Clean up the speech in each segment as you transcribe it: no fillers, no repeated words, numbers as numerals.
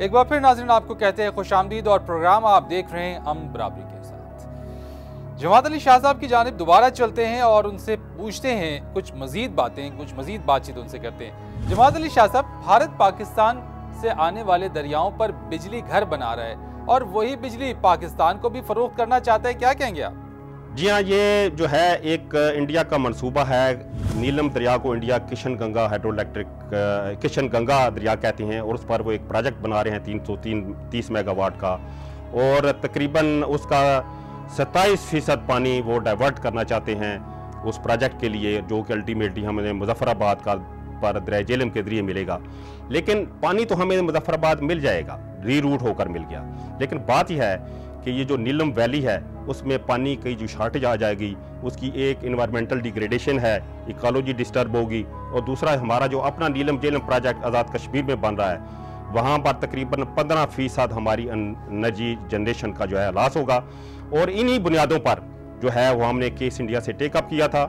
एक बार फिर नाज़रीन आपको कहते हैं खुशामदीद और प्रोग्राम आप देख रहे हैं हम बराबरी के साथ। जमात अली शाह साहब की जानिब दोबारा चलते हैं और उनसे पूछते हैं कुछ मजीद बातें, कुछ मजीद बातचीत उनसे करते हैं। जमात अली शाह साहब, भारत पाकिस्तान से आने वाले दरियाओं पर बिजली घर बना रहा है और वही बिजली पाकिस्तान को भी फरोख्त करना चाहता है, क्या कहेंगे आप? जी हाँ, ये जो है एक इंडिया का मंसूबा है। नीलम दरिया को India Kishan Ganga hydro electric Kishan Ganga दरिया कहते हैं और उस पर वो एक प्रोजेक्ट बना रहे हैं 330 मेगावाट का, और तकरीबन उसका 27% पानी वो डाइवर्ट करना चाहते हैं उस प्रोजेक्ट के लिए, जो कि अल्टीमेटली हमें मुजफ्फराबाद का पर दरिया झेलम के जरिए मिलेगा। लेकिन पानी तो हमें मुजफ्फराबाद मिल जाएगा, रीरूट होकर मिल गया, लेकिन बात यह है कि ये जो नीलम वैली है उसमें पानी की जो शॉर्टेज आ जाएगी, उसकी एक इन्वायरमेंटल डिग्रेडेशन है, इकोलॉजी डिस्टर्ब होगी, और दूसरा हमारा जो अपना नीलम झेलम प्रोजेक्ट आज़ाद कश्मीर में बन रहा है वहाँ पर तकरीबन 15% हमारी एनर्जी जनरेशन का जो है लॉस होगा। और इन्हीं बुनियादों पर जो है वो हमने केस इंडिया से टेकअप किया था,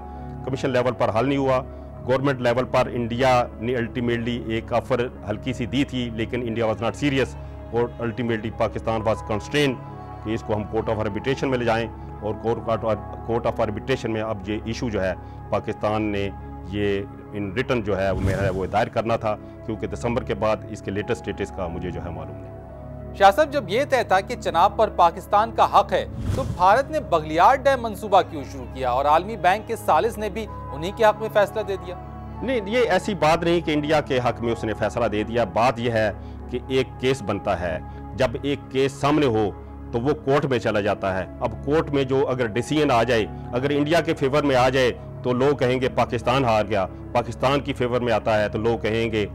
कमीशन लेवल पर हल नहीं हुआ। गवर्नमेंट लेवल पर इंडिया ने अल्टीमेटली एक ऑफर हल्की सी दी थी, लेकिन इंडिया वाज नॉट सीरियस, और अल्टीमेटली पाकिस्तान वाज कंस्ट्रेन कि इसको हम कोर्ट ऑफ आर्बिट्रेशन में ले जाएं, और कोर्ट ऑफ आर्बिट्रेशन में अब ये इशू जो है पाकिस्तान ने ये इन रिटर्न जो है वो दायर करना था, क्योंकि दिसंबर के बाद इसके लेटेस्ट स्टेटस का मुझे जो है मालूम नहीं। शाह साहब, जब ये तय था कि चनाब पर पाकिस्तान का हक है तो भारत ने बगलियार डैम मंसूबा क्यों शुरू किया और आलमी बैंक के सालिस ने भी उन्हीं के हक में फैसला दे दिया? नहीं, ये ऐसी बात नहीं कि इंडिया के हक में उसने फैसला दे दिया। बात यह है कि एक केस बनता है, जब एक केस सामने हो तो वो कोर्ट में चला जाता है। अब कोर्ट में जो अगर डिसीजन आ जाए, अगर इंडिया के फेवर में आ जाए तो लोग कहेंगे पाकिस्तान हार गया, पाकिस्तान की फेवर में आता है तो लोग कहेंगे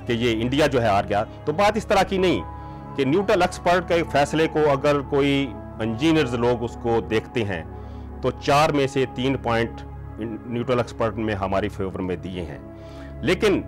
कि ये इंडिया जो है हार गया। तो बात इस तरह की नहीं कि न्यूट्रल एक्सपर्ट के फैसले को अगर कोई इंजीनियर्स लोग उसको देखते हैं तो 4 में से 3 पॉइंट न्यूट्रल एक्सपर्ट में हमारी फेवर में दिए हैं, लेकिन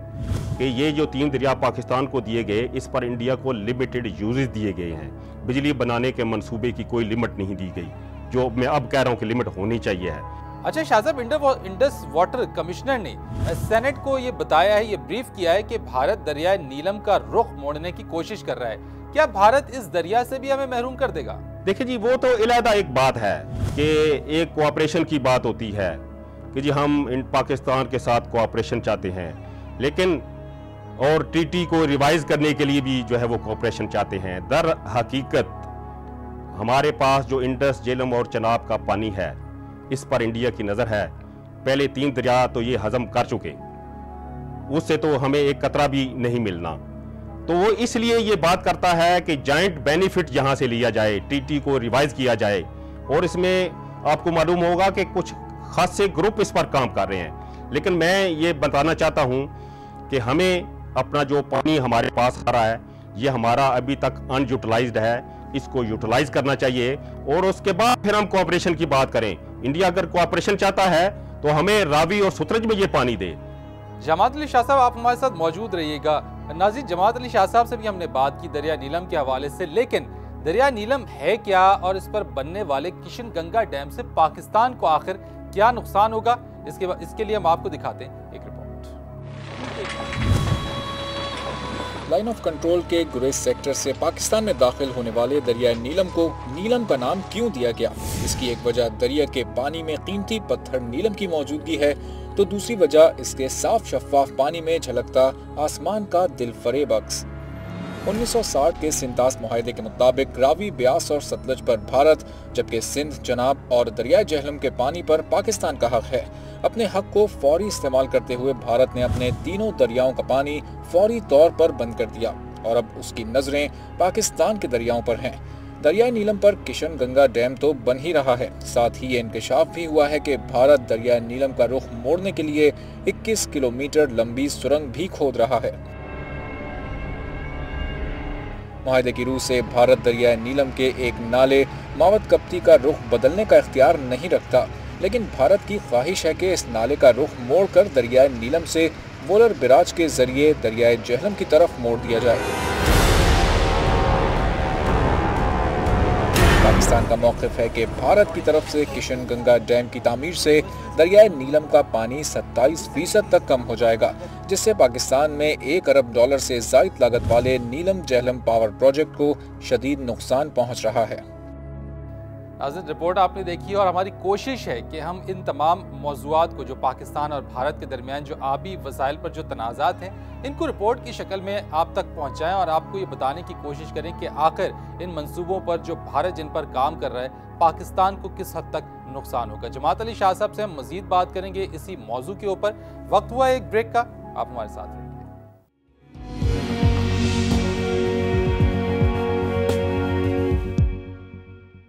कि ये जो 3 दरिया पाकिस्तान को दिए गए, इस पर इंडिया को लिमिटेड यूजेस दिए गए हैं। बिजली बनाने के मंसूबे की कोई लिमिट नहीं दी गई, जो मैं अब कह रहा हूँ कि लिमिट होनी चाहिए है। अच्छा शाह साहब, इंडस वाटर कमिश्नर ने सेनेट को ये बताया है, ये ब्रीफ किया है कि भारत दरिया नीलम का रुख मोड़ने की कोशिश कर रहा है। क्या भारत इस दरिया से भी हमें महरूम कर देगा? देखिए जी, वो तो इलादा एक बात है कि एक कोऑपरेशन की बात होती है कि जी हम इन पाकिस्तान के साथ कोऑपरेशन चाहते हैं, लेकिन और टीटी को रिवाइज करने के लिए भी जो है वो कोऑपरेशन चाहते हैं। दर हकीकत हमारे पास जो इंडस, झेलम और चनाब का पानी है, इस पर इंडिया की नज़र है। पहले 3 दरिया तो ये हजम कर चुके, उससे तो हमें एक कतरा भी नहीं मिलना। तो वो इसलिए ये बात करता है कि जॉइंट बेनिफिट यहाँ से लिया जाए, टीटी को रिवाइज किया जाए, और इसमें आपको मालूम होगा कि कुछ खासे ग्रुप इस पर काम कर रहे हैं। लेकिन मैं ये बताना चाहता हूँ कि हमें अपना जो पानी हमारे पास आ रहा है, ये हमारा अभी तक अनयूटिलाइज्ड है, इसको यूटिलाइज करना चाहिए, और उसके बाद फिर हम कोऑपरेशन की बात करें। इंडिया अगर कोऑपरेशन चाहता है तो हमें रावी और सुतरज में ये पानी दे। जमात अली शाह साहब, आप हमारे साथ मौजूद रहिएगा। नाज़रीन, जमात अली शाह साहब से भी हमने बात की दरिया नीलम के हवाले से, लेकिन दरिया नीलम है क्या और इस पर बनने वाले किशन गंगा डैम से पाकिस्तान को आखिर क्या नुकसान होगा, इसके लिए हम आपको दिखाते हैं एक रिपोर्ट। लाइन ऑफ कंट्रोल के गुरेज सेक्टर से पाकिस्तान में दाखिल होने वाले दरिया नीलम को नीलम का नाम क्यों दिया गया? इसकी एक वजह दरिया के पानी में कीमती पत्थर नीलम की मौजूदगी है, तो दूसरी वजह इसके साफ शफाफ पानी में झलकता आसमान का दिलफरेब अक्स। 1960 के सिंतास मुआहदे के मुताबिक रावी, ब्यास और सतलज पर भारत, जबकि सिंध, चनाब और दरिया झेलम के पानी पर पाकिस्तान का हक है। अपने हक को फौरी इस्तेमाल करते हुए भारत ने अपने तीनों दरियाओं का पानी फौरी तौर पर बंद कर दिया और अब उसकी नजरें पाकिस्तान के दरियाओं पर हैं। दरिया नीलम पर किशन गंगा डैम तो बन ही रहा है, साथ ही ये इंकशाफ भी हुआ है कि भारत दरिया नीलम का रुख मोड़ने के लिए 21 किलोमीटर लंबी सुरंग भी खोद रहा है। मुआहदे की रूह से भारत दरिया नीलम के एक नाले मावत कप्ती का रुख बदलने का इख्तियार नहीं रखता, लेकिन भारत की ख्वाहिश है कि इस नाले का रुख मोड़कर दरिया नीलम से वोलर बिराज के जरिए दरिया झेलम की तरफ मोड़ दिया जाए। पाकिस्तान का मौक़िफ़ है कि भारत की तरफ से किशन गंगा डैम की तामीर से दरियाए नीलम का पानी 27% तक कम हो जाएगा, जिससे पाकिस्तान में $1 अरब से ज़ायद लागत वाले नीलम झेलम पावर प्रोजेक्ट को शदीद नुकसान पहुँच रहा है। नाज़रीन, रिपोर्ट आपने देखी और हमारी कोशिश है कि हम इन तमाम मौज़ूआत को जो पाकिस्तान और भारत के दरमियान जो आबी वसाइल पर जो तनाज़ात हैं, इनको रिपोर्ट की शक्ल में आप तक पहुँचाएँ और आपको ये बताने की कोशिश करें कि आखिर इन मंसूबों पर जो भारत जिन पर काम कर रहा है, पाकिस्तान को किस हद तक नुकसान होगा। जमात अली शाह साहब से हम मज़ीद बात करेंगे इसी मौजू के ऊपर। वक्त हुआ एक ब्रेक का, आप हमारे साथ रहें।